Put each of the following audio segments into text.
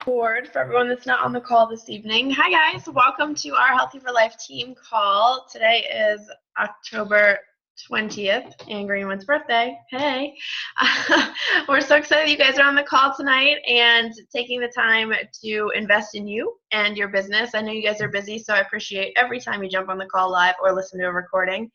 Board for everyone that's not on the call this evening. Hi guys, welcome to our Healthy for Life team call. Today is October 20th and Greenwood's birthday. Hey. We're so excited you guys are on the call tonight and taking the time to invest in you and your business. I know you guys are busy, so I appreciate every time you jump on the call live or listen to a recording.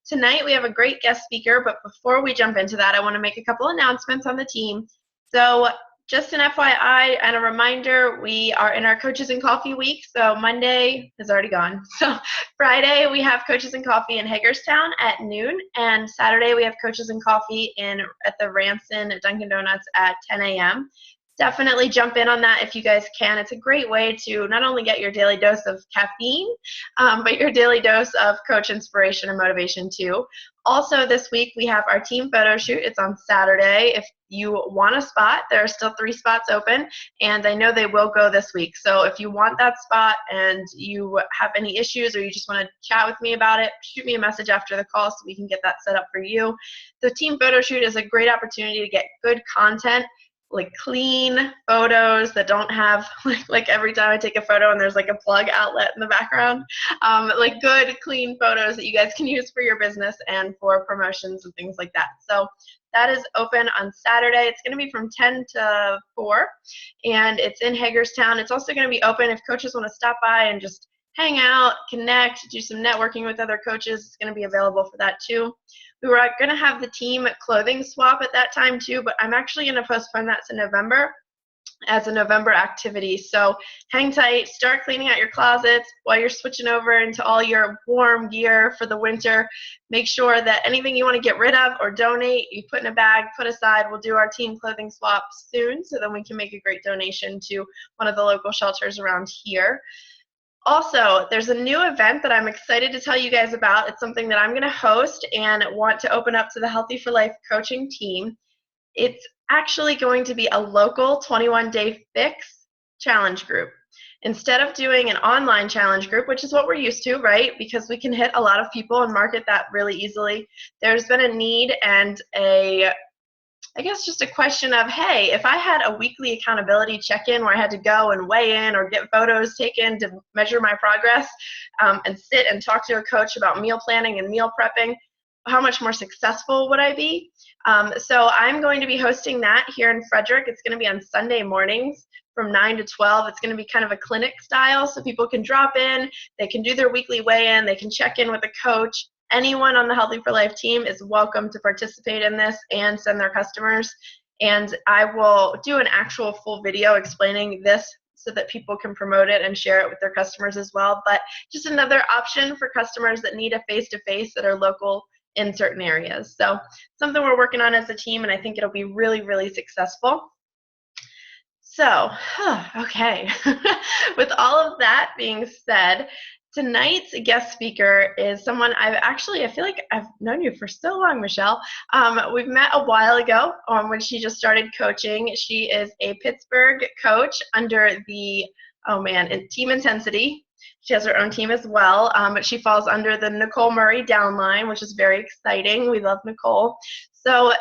Tonight we have a great guest speaker, but before we jump into that, I want to make a couple announcements on the team. So just an FYI and a reminder, we are in our Coaches and Coffee week, so Monday is already gone. So Friday we have Coaches and Coffee in Hagerstown at noon, and Saturday we have Coaches and Coffee at the Ranson Dunkin' Donuts at 10 a.m. Definitely jump in on that if you guys can. It's a great way to not only get your daily dose of caffeine, but your daily dose of coach inspiration and motivation too. Also this week we have our team photo shoot. It's on Saturday. If you want a spot, there are still 3 spots open, and I know they will go this week. So if you want that spot and you have any issues or you just want to chat with me about it, shoot me a message after the call so we can get that set up for you. The team photo shoot is a great opportunity to get good content, like clean photos that don't have like every time I take a photo and there's like a plug outlet in the background, like good clean photos that you guys can use for your business and for promotions and things like that. So that is open on Saturday. It's going to be from 10 to 4 and it's in Hagerstown. It's also going to be open if coaches want to stop by and just hang out, connect, do some networking with other coaches. It's going to be available for that too. We were going to have the team clothing swap at that time too, but I'm actually going to postpone that to November as a November activity. So hang tight, start cleaning out your closets while you're switching over into all your warm gear for the winter. Make sure that anything you want to get rid of or donate, you put in a bag, put aside. We'll do our team clothing swap soon so then we can make a great donation to one of the local shelters around here. Also, there's a new event that I'm excited to tell you guys about. It's something that I'm going to host and want to open up to the Healthy for Life coaching team. It's actually going to be a local 21-day fix challenge group. Instead of doing an online challenge group, which is what we're used to, right? Because we can hit a lot of people and market that really easily. There's been a need and I guess just a question of, hey, if I had a weekly accountability check-in where I had to go and weigh in or get photos taken to measure my progress and sit and talk to a coach about meal planning and meal prepping, how much more successful would I be? So I'm going to be hosting that here in Frederick. It's going to be on Sunday mornings from 9 to 12. It's going to be kind of a clinic style, so people can drop in, they can do their weekly weigh-in, they can check in with a coach. Anyone on the Healthy for Life team is welcome to participate in this and send their customers. And I will do an actual full video explaining this so that people can promote it and share it with their customers as well. But just another option for customers that need a face-to-face that are local in certain areas. So something we're working on as a team, and I think it'll be really, really successful. So, okay. With all of that being said, tonight's guest speaker is someone I feel like I've known you for so long, Michele. We've met a while ago when she just started coaching. She is a Pittsburgh coach under the, Team Intensity. She has her own team as well, but she falls under the Nicole Murray downline, which is very exciting. We love Nicole. So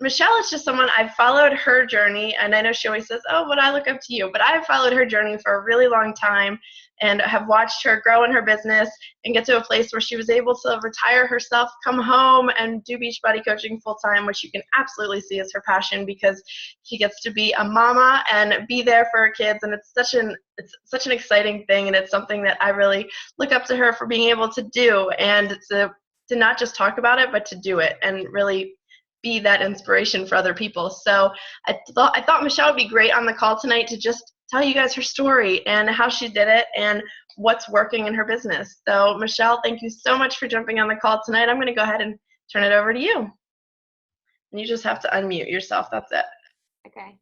Michele is just someone, I've followed her journey, and I know she always says, oh, but I look up to you, but I've followed her journey for a really long time and have watched her grow in her business and get to a place where she was able to retire herself, come home, and do Beachbody coaching full-time, which you can absolutely see as her passion because she gets to be a mama and be there for her kids, and it's such an exciting thing, and it's something that I really look up to her for being able to do, and to not just talk about it, but to do it and really be that inspiration for other people. So I thought Michele would be great on the call tonight to just tell you guys her story and how she did it and what's working in her business. So Michele, thank you so much for jumping on the call tonight. I'm going to go ahead and turn it over to you. And you just have to unmute yourself. That's it. Okay.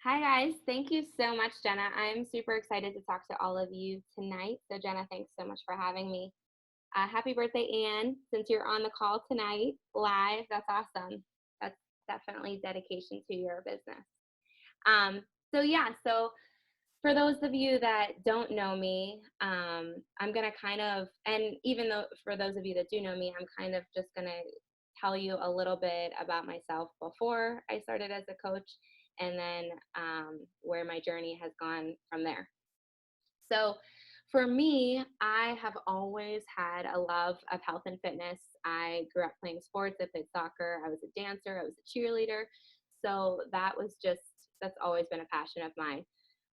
Hi guys, thank you so much, Jenna. I'm super excited to talk to all of you tonight. So Jenna, thanks so much for having me. Happy birthday, Anne. Since you're on the call tonight live, that's awesome. That's definitely dedication to your business. So for those of you that don't know me, I'm going to and even though for those of you that do know me, I'm kind of just going to tell you a little bit about myself before I started as a coach and then where my journey has gone from there. So for me, I have always had a love of health and fitness. I grew up playing sports. I played soccer. I was a dancer. I was a cheerleader. So that's always been a passion of mine.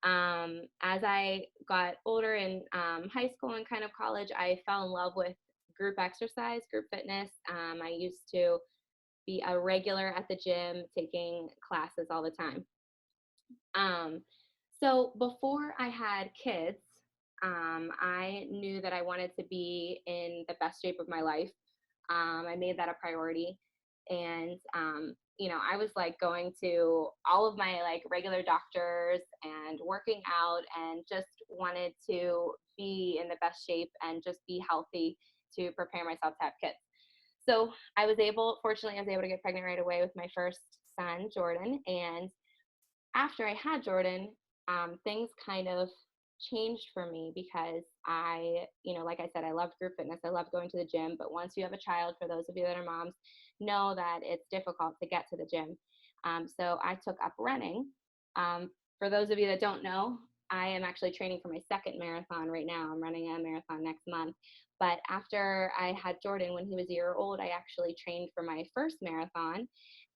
As I got older in high school and kind of college, I fell in love with group exercise, group fitness. I used to be a regular at the gym, taking classes all the time. So before I had kids, I knew that I wanted to be in the best shape of my life. I made that a priority. And, I was like going to all of my like regular doctors and working out and just wanted to be in the best shape and just be healthy to prepare myself to have kids. So fortunately, I was able to get pregnant right away with my first son, Jordan. And after I had Jordan, things kind of changed for me because like I said, I loved group fitness. I loved going to the gym. But once you have a child, for those of you that are moms, know that it's difficult to get to the gym. So I took up running. For those of you that don't know, I am actually training for my second marathon right now. I'm running a marathon next month. But after I had Jordan, when he was a year old, I actually trained for my first marathon.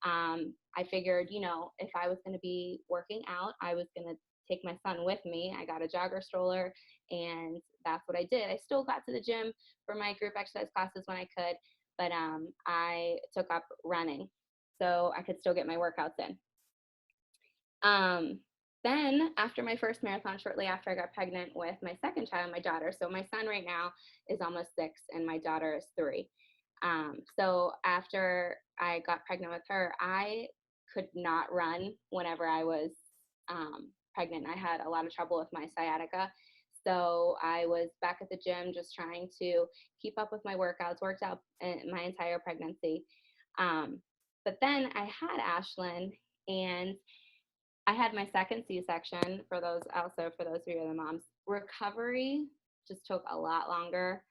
I figured, if I was going to be working out, I was going to take my son with me. I got a jogger stroller, and that's what I did. I still got to the gym for my group exercise classes when I could, but I took up running so I could still get my workouts in. Then after my first marathon, shortly after I got pregnant with my second child, my daughter. So my son right now is almost 6 and my daughter is 3. So after I got pregnant with her, I could not run whenever I was pregnant. I had a lot of trouble with my sciatica. So I was back at the gym just trying to keep up with my workouts, worked out my entire pregnancy. But then I had Ashlyn, and I had my second C-section. For those of you who are the moms, recovery just took a lot longer.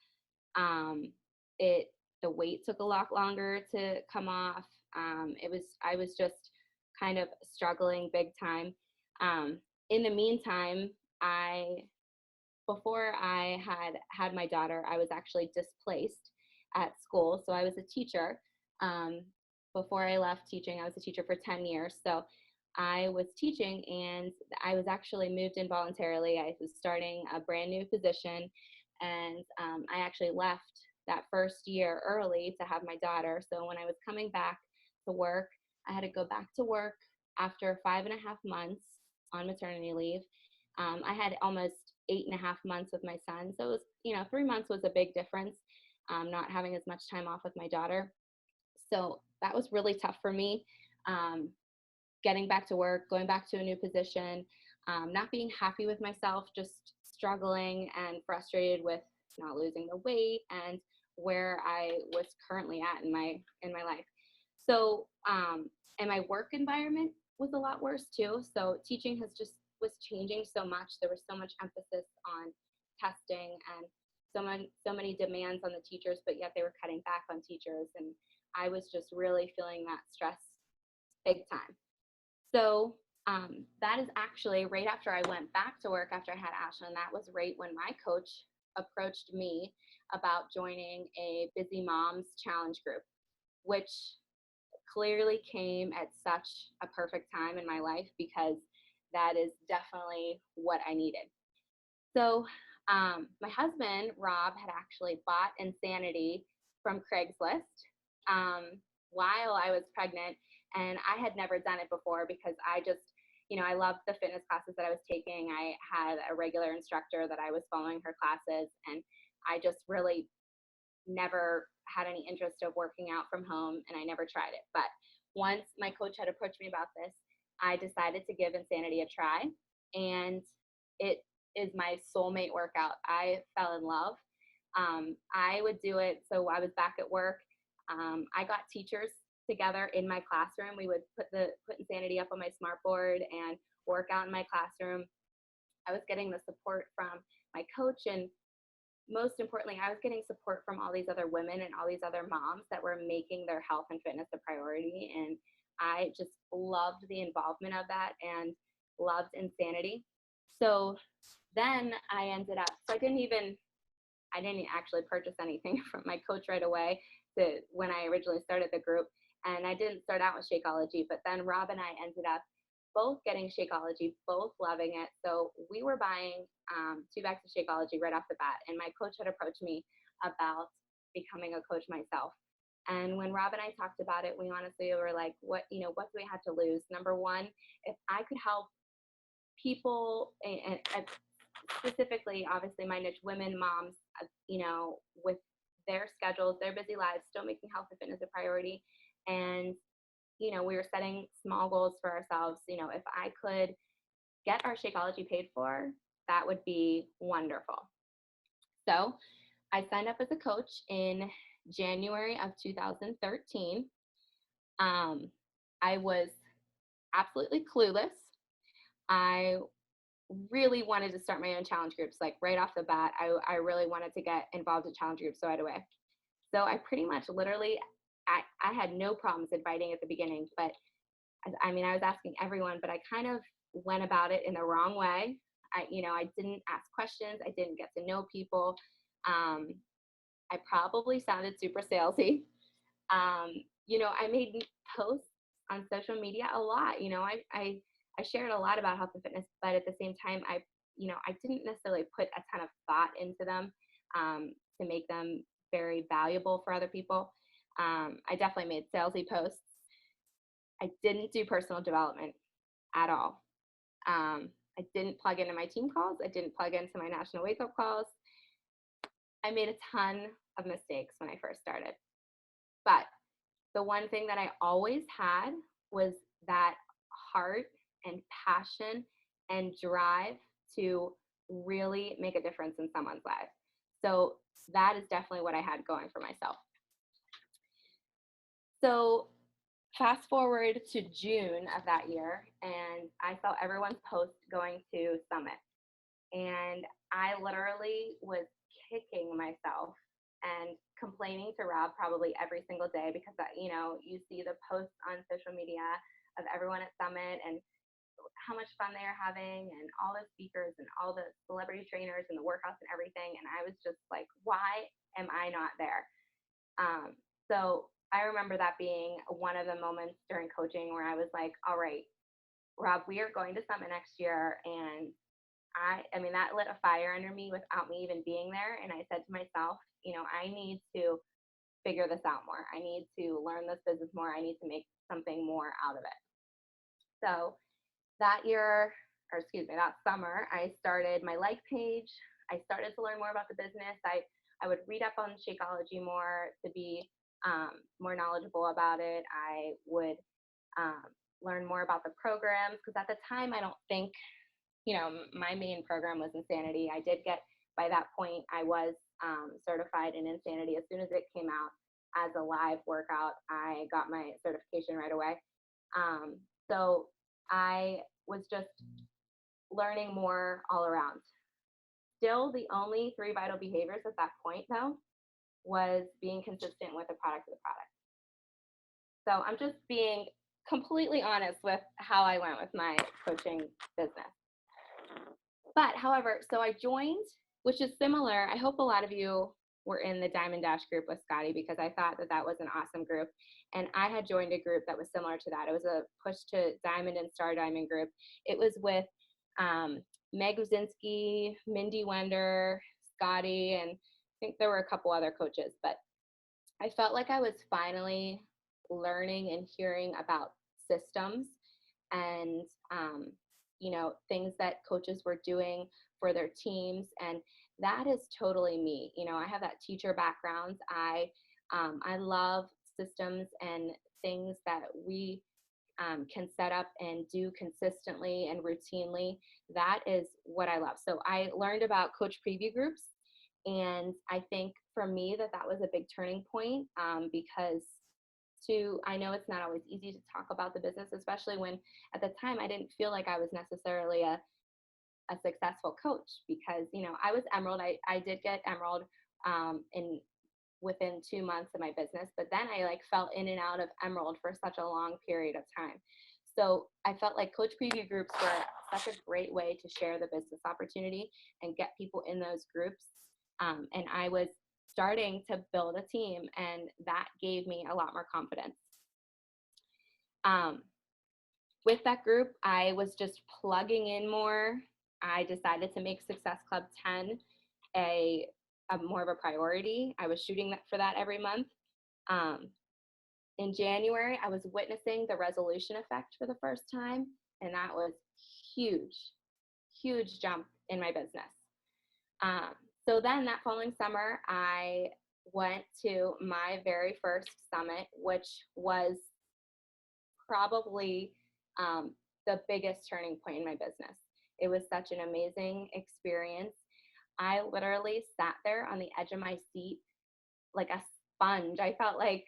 The weight took a lot longer to come off. I was just kind of struggling big time. In the meantime, before I had my daughter, I was actually displaced at school. So I was a teacher. Before I left teaching, I was a teacher for 10 years. So I was teaching, and I was actually moved in voluntarily. I was starting a brand new position, and I actually left that first year early to have my daughter. So when I was coming back to work, I had to go back to work after 5.5 months on maternity leave. I had almost 8.5 months with my son. So it was, 3 months was a big difference, not having as much time off with my daughter. So that was really tough for me. Getting back to work, going back to a new position, not being happy with myself, just struggling and frustrated with not losing the weight and where I was currently at in my life. So, and my work environment was a lot worse too. So teaching was changing so much. There was so much emphasis on testing and so many demands on the teachers, but yet they were cutting back on teachers. And I was just really feeling that stress big time. So that is actually right after I went back to work after I had Ashlyn. That was right when my coach approached me about joining a Busy Moms Challenge group, which clearly came at such a perfect time in my life because that is definitely what I needed. So my husband, Rob, had actually bought Insanity from Craigslist while I was pregnant. And I had never done it before because I just, I loved the fitness classes that I was taking. I had a regular instructor that I was following her classes, and I just really never had any interest of working out from home, and I never tried it. But once my coach had approached me about this, I decided to give Insanity a try, and it is my soulmate workout. I fell in love. I would do it. So I was back at work. I got teachers together in my classroom. We would put Insanity up on my smartboard and work out in my classroom. I was getting the support from my coach, and most importantly, I was getting support from all these other women and all these other moms that were making their health and fitness a priority. And I just loved the involvement of that and loved insanity. So then I ended up, so I didn't actually purchase anything from my coach right away when I originally started the group. And I didn't start out with Shakeology, but then Rob and I ended up both getting Shakeology, both loving it. So we were buying 2 bags of Shakeology right off the bat. And my coach had approached me about becoming a coach myself. And when Rob and I talked about it, we honestly were like, what do we have to lose? Number one, if I could help people, and specifically, obviously, my niche, women, moms, with their schedules, their busy lives, still making health and fitness a priority. And, we were setting small goals for ourselves. If I could get our Shakeology paid for, that would be wonderful. So I signed up as a coach in January of 2013. I was absolutely clueless. I really wanted to start my own challenge groups, like right off the bat. I really wanted to get involved in challenge groups right away. So I pretty much literally, I had no problems inviting at the beginning, but I was asking everyone, but I kind of went about it in the wrong way. I didn't ask questions. I didn't get to know people. I probably sounded super salesy. I made posts on social media a lot. I shared a lot about health and fitness, but at the same time, I didn't necessarily put a ton of thought into them to make them very valuable for other people. I definitely made salesy posts. I didn't do personal development at all. I didn't plug into my team calls. I didn't plug into my national wake up calls. I made a ton of mistakes when I first started. But the one thing that I always had was that heart and passion and drive to really make a difference in someone's life. So that is definitely what I had going for myself. So fast forward to June of that year, and I saw everyone's post going to Summit. And I literally was kicking myself and complaining to Rob probably every single day because, you see the posts on social media of everyone at Summit and how much fun they are having and all the speakers and all the celebrity trainers and the workouts and everything. And I was just like, why am I not there? So I remember that being one of the moments during coaching where I was like, all right, Rob, we are going to Summit next year. And that lit a fire under me without me even being there. And I said to myself, I need to figure this out more. I need to learn this business more. I need to make something more out of it. So that summer, I started my like page. I started to learn more about the business. I would read up on Shakeology more to be more knowledgeable about it. I would learn more about the programs because at the time, I don't think, my main program was Insanity. I did get, by that point, I was certified in Insanity. As soon as it came out as a live workout, I got my certification right away. So I was just learning more all around. Still, the only 3 vital behaviors at that point, though, was being consistent with the product of the product. So I'm just being completely honest with how I went with my coaching business. But however, so I joined, which is similar. I hope a lot of you were in the Diamond Dash group with Scotty because I thought that was an awesome group. And I had joined a group that was similar to that. It was a Push to Diamond and Star Diamond group. It was with Meg Uzinski, Mindy Wender, Scotty, and I think there were a couple other coaches. But I felt like I was finally learning and hearing about systems and things that coaches were doing for their teams, and that is totally me. I have that teacher background. I love systems and things that we can set up and do consistently and routinely. That is what I love. So I learned about coach preview groups, and I think for me that was a big turning point because I know it's not always easy to talk about the business, especially when at the time I didn't feel like I was necessarily a successful coach because, I was Emerald. I did get Emerald in within 2 months of my business, but then I like fell in and out of Emerald for such a long period of time. So I felt like coach preview groups were such a great way to share the business opportunity and get people in those groups. And I was starting to build a team, and that gave me a lot more confidence. With that group, I was just plugging in more. I decided to make Success Club 10 a more of a priority. I was shooting for that every month. In January, I was witnessing the resolution effect for the first time, and that was huge, huge jump in my business. So then that following summer, I went to my very first summit, which was probably the biggest turning point in my business. It was such an amazing experience. I literally sat there on the edge of my seat like a sponge. I felt like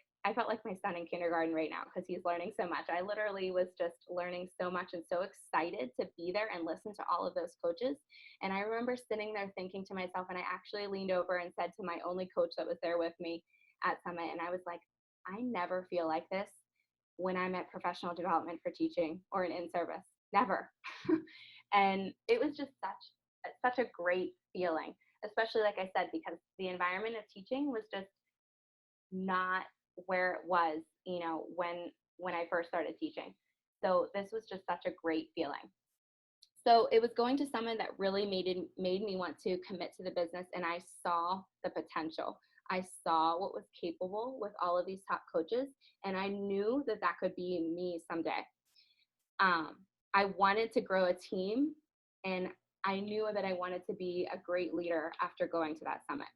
my son in kindergarten right now because he's learning so much. I literally was just learning so much and so excited to be there and listen to all of those coaches. And I remember sitting there thinking to myself, and I actually leaned over and said to my only coach that was there with me at Summit, and I was like, I never feel like this when I'm at professional development for teaching or in service. Never. And it was just such a great feeling, especially like I said, because the environment of teaching was just not where it was, when I first started teaching. So this was just such a great feeling. So it was going to Summit that really made me want to commit to the business, and I saw the potential. I saw what was capable with all of these top coaches, and I knew that could be me someday. I wanted to grow a team, and I knew that I wanted to be a great leader after going to that summit.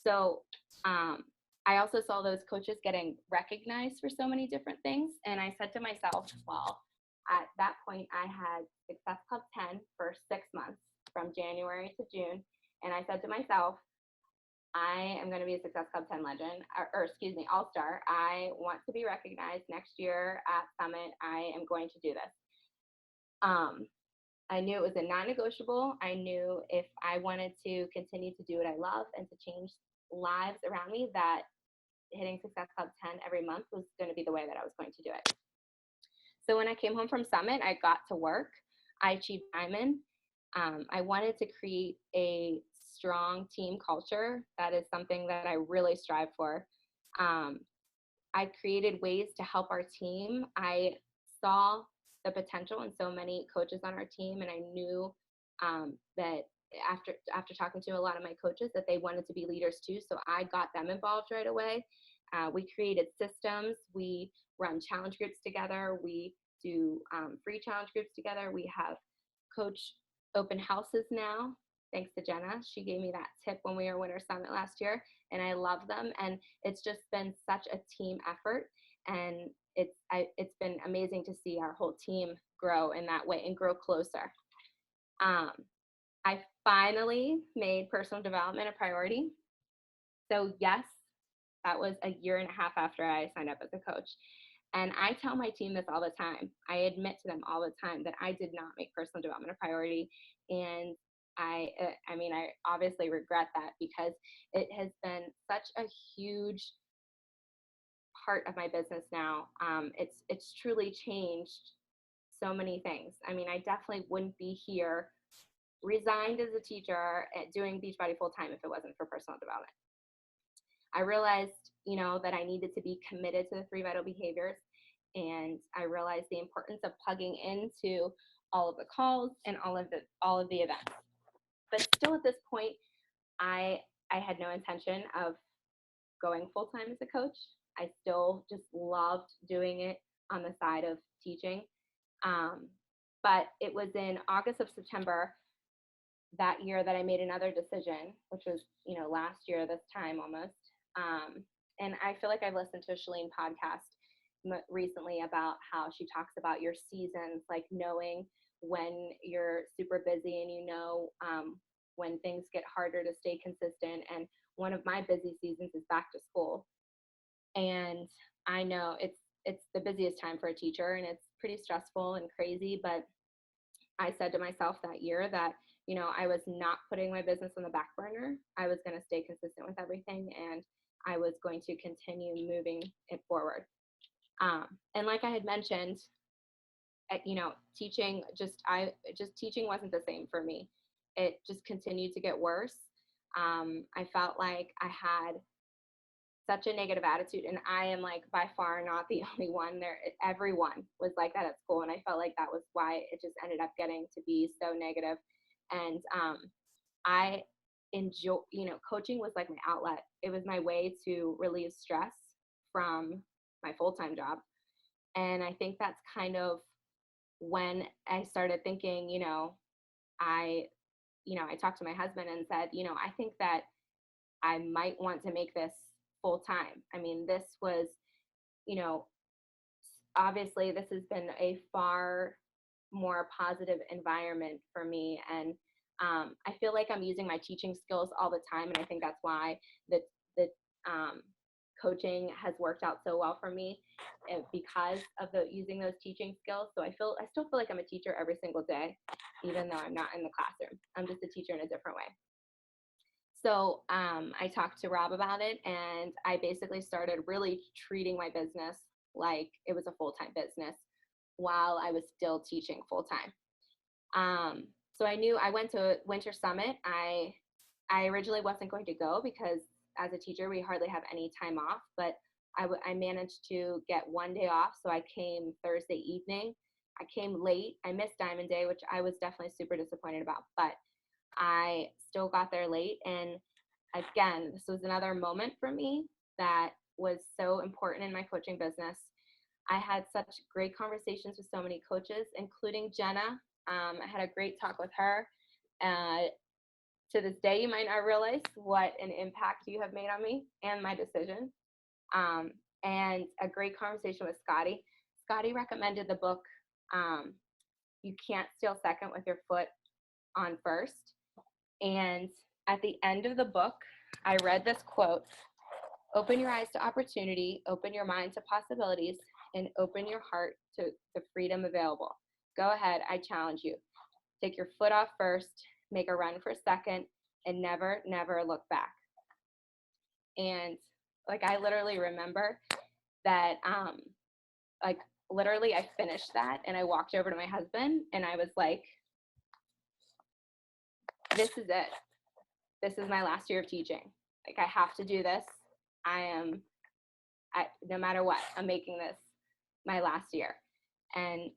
So I also saw those coaches getting recognized for so many different things, and I said to myself, well, at that point, I had Success Club 10 for 6 months, from January to June, and I said to myself, I am going to be a Success Club 10 legend, all-star. I want to be recognized next year at Summit. I am going to do this. I knew it was a non-negotiable. I knew if I wanted to continue to do what I love and to change lives around me, that hitting Success Club 10 every month was going to be the way that I was going to do it. So when I came home from Summit, I got to work. I achieved Diamond. I wanted to create a strong team culture. That is something that I really strive for. I created ways to help our team. I saw the potential in so many coaches on our team, and I knew that after talking to a lot of my coaches that they wanted to be leaders too, so I got them involved right away. We created systems. We run challenge groups together. We do free challenge groups together. We have coach open houses now, thanks to Jenna. She gave me that tip when we were Winter Summit last year, and I love them. And it's just been such a team effort, and it's been amazing to see our whole team grow in that way and grow closer. I finally made personal development a priority. So yes, that was a year and a half after I signed up as a coach. And I tell my team this all the time. I admit to them all the time that I did not make personal development a priority. And I obviously regret that, because it has been such a huge part of my business now. It's truly changed so many things. I mean, I definitely wouldn't be here resigned as a teacher doing Beachbody full time if it wasn't for personal development. I realized, that I needed to be committed to the 3 vital behaviors, and I realized the importance of plugging into all of the calls and all of the events. But still, at this point, I had no intention of going full time as a coach. I still just loved doing it on the side of teaching. But it was in August of September that year that I made another decision, which was, last year, this time almost. And I feel like I've listened to a Shalene podcast recently about how she talks about your seasons, like knowing when you're super busy and when things get harder to stay consistent. And one of my busy seasons is back to school. And I know it's the busiest time for a teacher, and it's pretty stressful and crazy, but I said to myself that year that, I was not putting my business on the back burner. I was going to stay consistent with everything, and I was going to continue moving it forward. And like I had mentioned, teaching teaching wasn't the same for me. It just continued to get worse. I felt like I had such a negative attitude, and I am like by far not the only one there. Everyone was like that at school, and I felt like that was why it just ended up getting to be so negative. And I enjoy, coaching was like my outlet. It was my way to relieve stress from my full-time job. And I think that's kind of when I started thinking, I talked to my husband and said, I think that I might want to make this full time. I mean, this was, obviously this has been a far more positive environment for me. And I feel like I'm using my teaching skills all the time. And I think that's why the coaching has worked out so well for me, because of using those teaching skills. So I still feel like I'm a teacher every single day, even though I'm not in the classroom. I'm just a teacher in a different way. So I talked to Rob about it, and I basically started really treating my business like it was a full-time business while I was still teaching full-time. So I knew I went to Winter Summit. I originally wasn't going to go because as a teacher, we hardly have any time off, but I managed to get one day off. So I came Thursday evening. I came late. I missed Diamond Day, which I was definitely super disappointed about, but I still got there late. And again, this was another moment for me that was so important in my coaching business. I had such great conversations with so many coaches, including Jenna. I had a great talk with her. To this day, you might not realize what an impact you have made on me and my decision. And a great conversation with Scotty. Scotty recommended the book, You Can't Steal Second with Your Foot on First. And at the end of the book, I read this quote: "Open your eyes to opportunity, open your mind to possibilities, and open your heart to the freedom available. Go ahead, I challenge you. Take your foot off first, make a run for second, and never, never look back." And like, I literally remember that, literally I finished that and I walked over to my husband and I was like, this is it. This is my last year of teaching. Like, I have to do this. No matter what, I'm making this my last year. And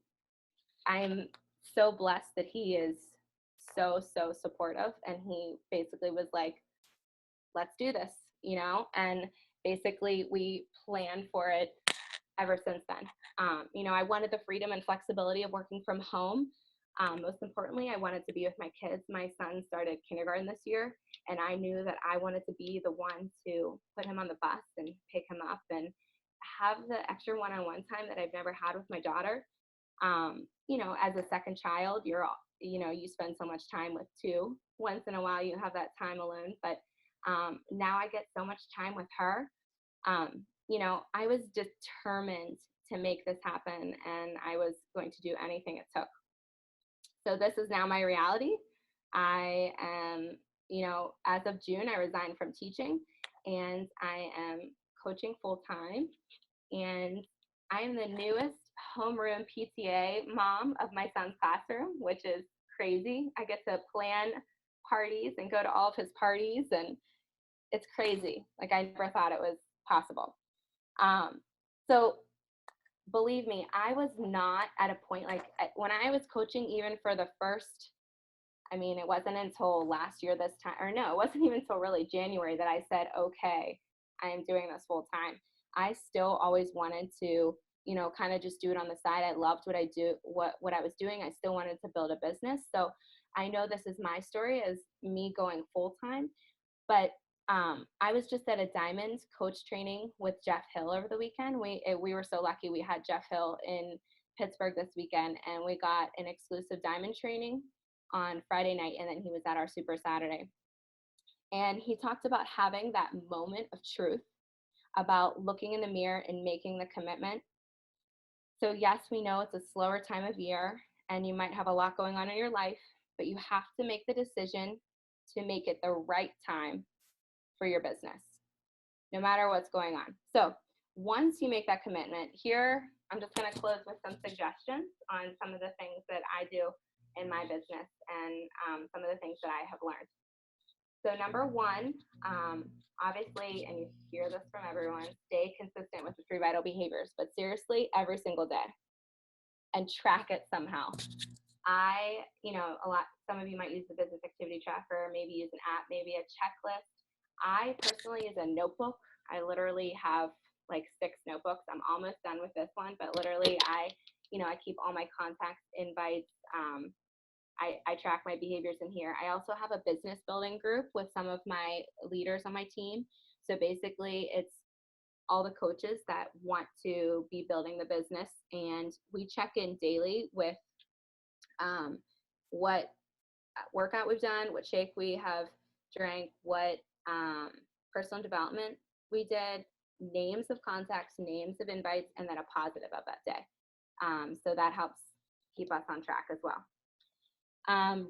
I'm so blessed that he is so, so supportive. And he basically was like, let's do this, and basically we planned for it ever since then. I wanted the freedom and flexibility of working from home. Most importantly, I wanted to be with my kids. My son started kindergarten this year, and I knew that I wanted to be the one to put him on the bus and pick him up and have the extra one-on-one time that I've never had with my daughter. As a second child, you spend so much time with two. Once in a while, you have that time alone, but now I get so much time with her. I was determined to make this happen, and I was going to do anything it took. So this is now my reality. I am, as of June, I resigned from teaching, and I am coaching full time. And I am the newest homeroom PTA mom of my son's classroom, which is crazy. I get to plan parties and go to all of his parties, and it's crazy. Like, I never thought it was possible. So believe me, I was not at a point, like when I was coaching, even for the first, it wasn't until last year this time, or no, it wasn't even until really January that I said, okay, I am doing this full time. I still always wanted to, kind of just do it on the side. I loved what I was doing. I still wanted to build a business. So I know this is my story as me going full time, but I was just at a Diamond coach training with Jeff Hill over the weekend. We were so lucky. We had Jeff Hill in Pittsburgh this weekend, and we got an exclusive Diamond training on Friday night, and then he was at our Super Saturday. And he talked about having that moment of truth, about looking in the mirror and making the commitment. So yes, we know it's a slower time of year, and you might have a lot going on in your life, but you have to make the decision to make it the right time for your business. no matter what's going on. So once you make that commitment, here, I'm just going to close with some suggestions on some of the things that I do in my business and some of the things that I have learned. So number one, obviously, and you hear this from everyone, stay consistent with the 3 vital behaviors, but seriously, every single day, and track it somehow. Some of you might use the business activity tracker, maybe use an app, maybe a checklist. I personally use a notebook. I literally have like 6 notebooks. I'm almost done with this one, but literally I keep all my contacts, invites. I track my behaviors in here. I also have a business building group with some of my leaders on my team. So basically it's all the coaches that want to be building the business, and we check in daily with what workout we've done, what shake we have drank, what personal development we did, names of contacts, names of invites, and then a positive of that day. So that helps keep us on track as well.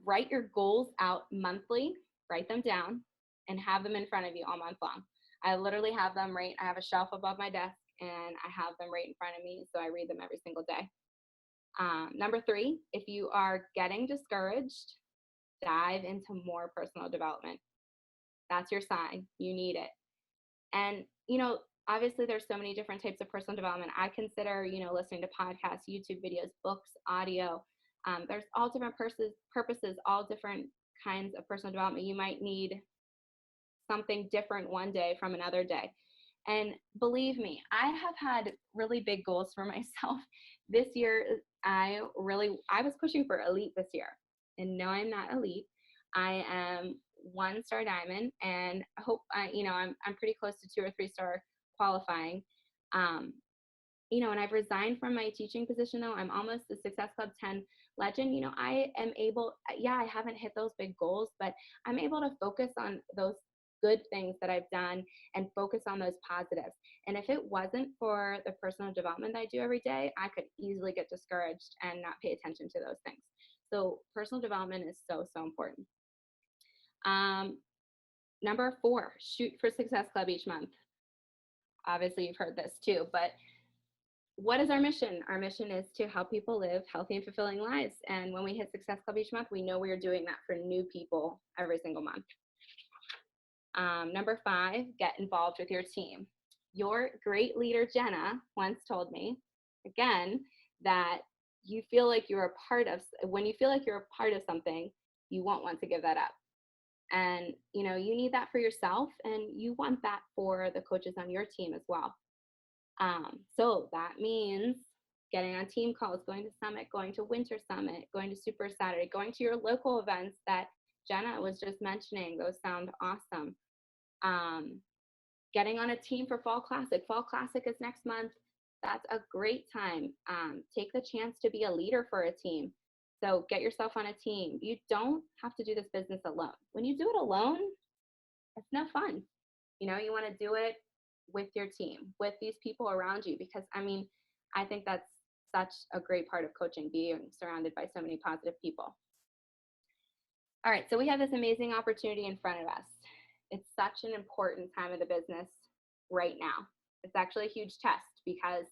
Write your goals out monthly, write them down, and have them in front of you all month long. I literally have them I have a shelf above my desk, and I have them right in front of me, so I read them every single day. Number 3, if you are getting discouraged, dive into more personal development. That's your sign. You need it. And, obviously there's so many different types of personal development. I consider, listening to podcasts, YouTube videos, books, audio. There's all different purposes, all different kinds of personal development. You might need something different one day from another day. And believe me, I have had really big goals for myself. This year, I was pushing for elite this year. And no, I'm not elite. I am 1-star diamond, and I hope I'm pretty close to 2 or 3-star qualifying. And I've resigned from my teaching position though. I'm almost a Success Club 10 legend. I am able, I haven't hit those big goals, but I'm able to focus on those good things that I've done and focus on those positives. And if it wasn't for the personal development that I do every day, I could easily get discouraged and not pay attention to those things. So personal development is so, so important. Number 4, shoot for Success Club each month. Obviously you've heard this too, but what is our mission? Our mission is to help people live healthy and fulfilling lives. And when we hit Success Club each month, we know we are doing that for new people every single month. Number 5, get involved with your team. Your great leader, Jenna, once told me, again, that you feel like when you feel like you're a part of something, you won't want to give that up. And, you need that for yourself, and you want that for the coaches on your team as well. So that means getting on team calls, going to Summit, going to Winter Summit, going to Super Saturday, going to your local events that Jenna was just mentioning. Those sound awesome. Getting on a team for Fall Classic. Fall Classic is next month. That's a great time. Take the chance to be a leader for a team. So get yourself on a team. You don't have to do this business alone. When you do it alone, it's no fun. You want to do it with your team, with these people around you, because I think that's such a great part of coaching, being surrounded by so many positive people. All right, so we have this amazing opportunity in front of us. It's such an important time of the business right now. It's actually a huge test because,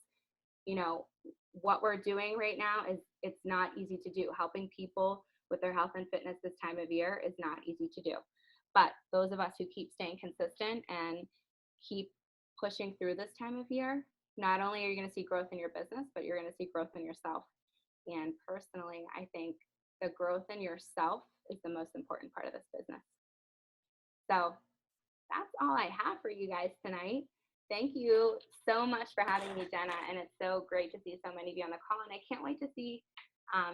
what we're doing right now it's not easy to do. Helping people with their health and fitness this time of year is not easy to do. But those of us who keep staying consistent and keep pushing through this time of year, not only are you going to see growth in your business, but you're going to see growth in yourself. And personally, I think the growth in yourself is the most important part of this business. So that's all I have for you guys tonight. Thank you so much for having me, Jenna. And it's so great to see so many of you on the call. And I can't wait to see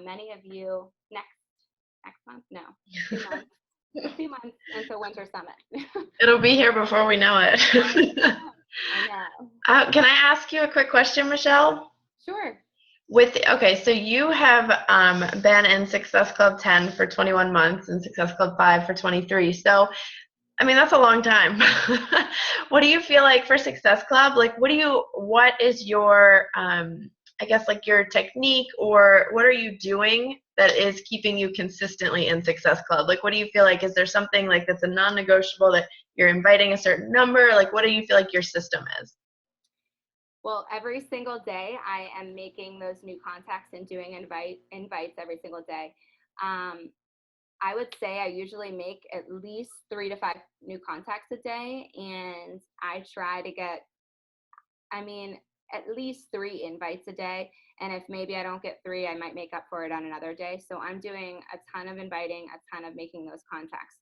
many of you next month. No, 2 months. 2 months until Winter Summit. It'll be here before we know it. I know. Can I ask you a quick question, Michele? Sure. So you have been in Success Club 10 for 21 months and Success Club 5 for 23. So, that's a long time. What do you feel like for Success Club? Like, what is your, your technique, or what are you doing that is keeping you consistently in Success Club? Like, what do you feel like? Is there something like that's a non-negotiable that you're inviting a certain number? Like, what do you feel like your system is? Well, every single day I am making those new contacts and doing invites every single day. I would say I usually make at least 3 to 5 new contacts a day, and I try to get, I mean, at least 3 invites a day. And if maybe I don't get 3, I might make up for it on another day. So I'm doing a ton of inviting, a ton of making those contacts.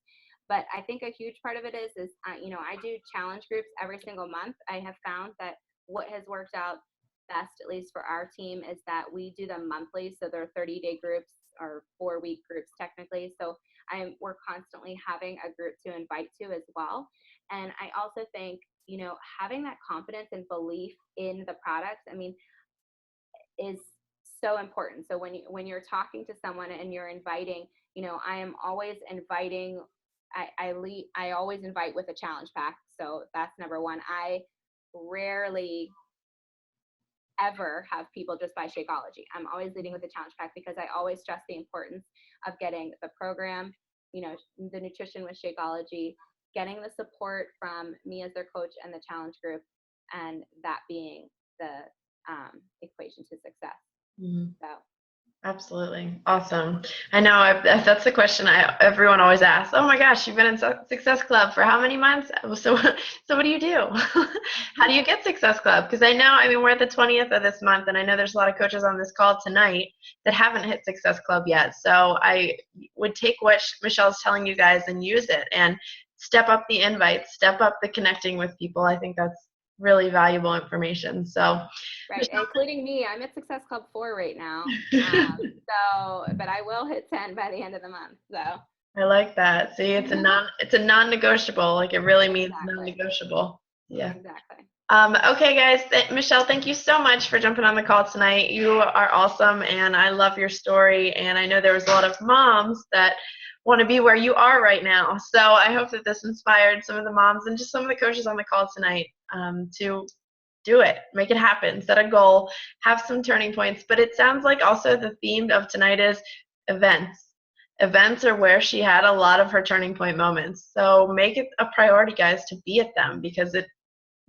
But I think a huge part of it is I do challenge groups every single month. I have found that what has worked out best, at least for our team, is that we do them monthly. So they're 30-day groups or 4-week groups technically. So we're constantly having a group to invite to as well. And I also think, having that confidence and belief in the product, is so important. So when you're talking to someone and you're inviting, I am always inviting. I always invite with a challenge pack. So that's number one. I rarely ever have people just buy Shakeology. I'm always leading with a challenge pack because I always stress the importance of getting the program, the nutrition with Shakeology, getting the support from me as their coach and the challenge group, and that being the equation to success. Mm-hmm. So. Absolutely. Awesome. I know that's the question everyone always asks. Oh my gosh, you've been in Success Club for how many months? So what do you do? How do you get Success Club? Because I know, we're at the 20th of this month, and I know there's a lot of coaches on this call tonight that haven't hit Success Club yet. So I would take what Michelle's telling you guys and use it and step up the invites, step up the connecting with people. I think that's really valuable information. So, right, Michele, including me, I'm at Success Club 4 right now. But I will hit 10 by the end of the month. So I like that. See, it's a non-negotiable. Like, it really means non-negotiable. Yeah. Exactly. Okay, guys. Michele, thank you so much for jumping on the call tonight. You are awesome, and I love your story. And I know there was a lot of moms that want to be where you are right now. So I hope that this inspired some of the moms and just some of the coaches on the call tonight to do it, make it happen, set a goal, have some turning points. But it sounds like also the theme of tonight is events. Events are where she had a lot of her turning point moments. So make it a priority, guys, to be at them, because it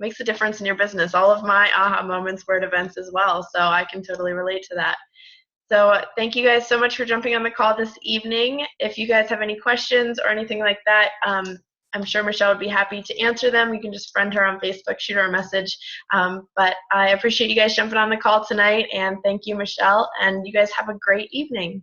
makes a difference in your business. All of my aha moments were at events as well, so I can totally relate to that. So thank you guys so much for jumping on the call this evening. If you guys have any questions or anything like that, I'm sure Michele would be happy to answer them. You can just friend her on Facebook, shoot her a message. But I appreciate you guys jumping on the call tonight, and thank you, Michele, and you guys have a great evening.